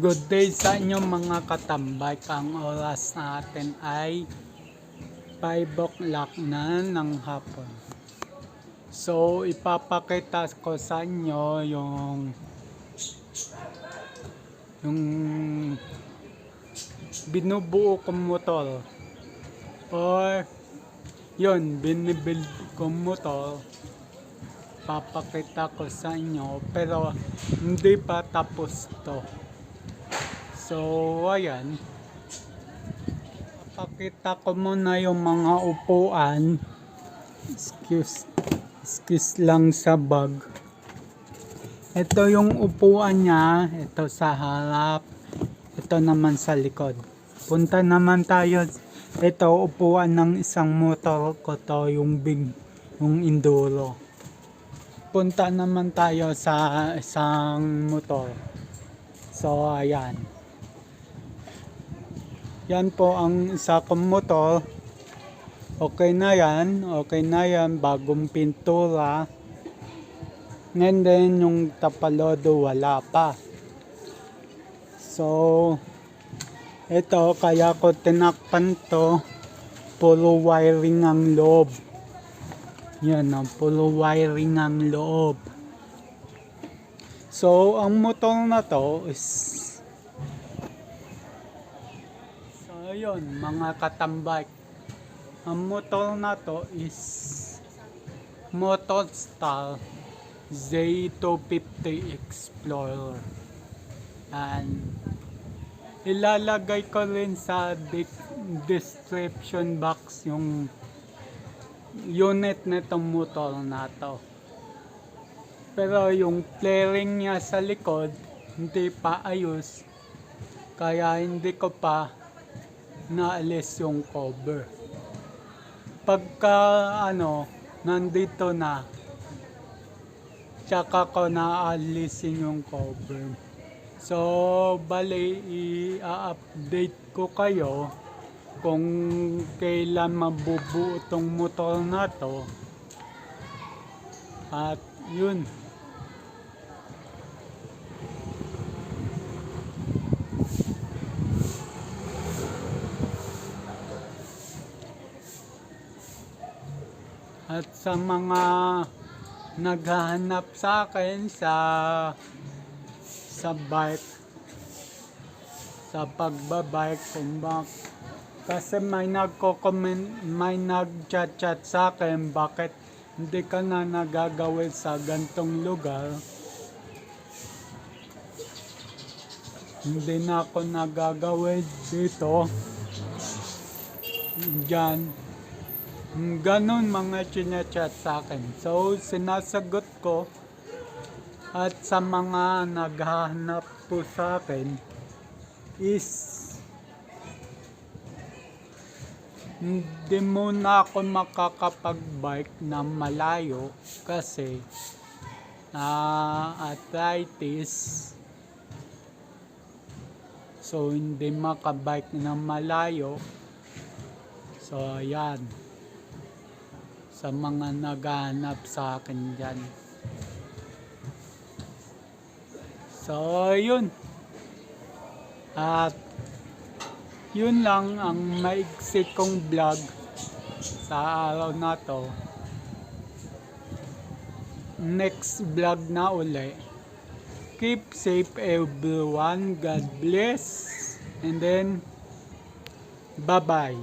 Good day sa inyo mga katambay. Ang oras natin ay 5 o'clock na ng hapon. So ipapakita ko sa inyo yung binubuo kong motor. Or yun, binibuild kong motor. Papakita ko sa inyo pero hindi pa tapos to. So ayan, papakita ko muna yung mga upuan. Excuse lang sa bag. Ito yung upuan niya, ito sa harap, ito naman sa likod. Punta naman tayo. Ito upuan ng isang motor ko to, yung enduro. Punta naman tayo sa isang motor. So ayan. Yan po ang isa kong motor. Okay na yan, bagong pintura. And then yung tapalodo wala pa. So ito kaya ko tinakpan to, puro wiring ang loob. Yan, puro wiring ang loob. So ang motor na to is, so yun mga katambay, ang motor na to is Motostar Z250 Explorer. And ilalagay ko rin sa description box yung unit nitong motor na to. Pero yung flaring niya sa likod hindi pa ayos, kaya hindi ko pa naalis yung cover. Pagka nandito na, tsaka ko naalisin yung cover. So bali i-update ko kayo kung kailan mabubuo tong motor na to. At yun, at sa mga naghahanap sa akin sa bike, sa pagbabike, kasi may nagko-comment, may nag-chat sa akin, bakit hindi ka na nagagawin sa gantong lugar. Hindi na ako nagagawin dito, dyan. Ganon mga chinachat sa akin. So sinasagot ko. At sa mga naghahanap po sa akin is hindi muna ako makakapag-bike na malayo kasi arthritis. So hindi makabike na malayo. So ayan, sa mga naghahanap sa akin dyan. So yun, at yun lang ang maiksi kong vlog sa araw na to. Next vlog na uli. Keep safe everyone. God bless. And then bye bye.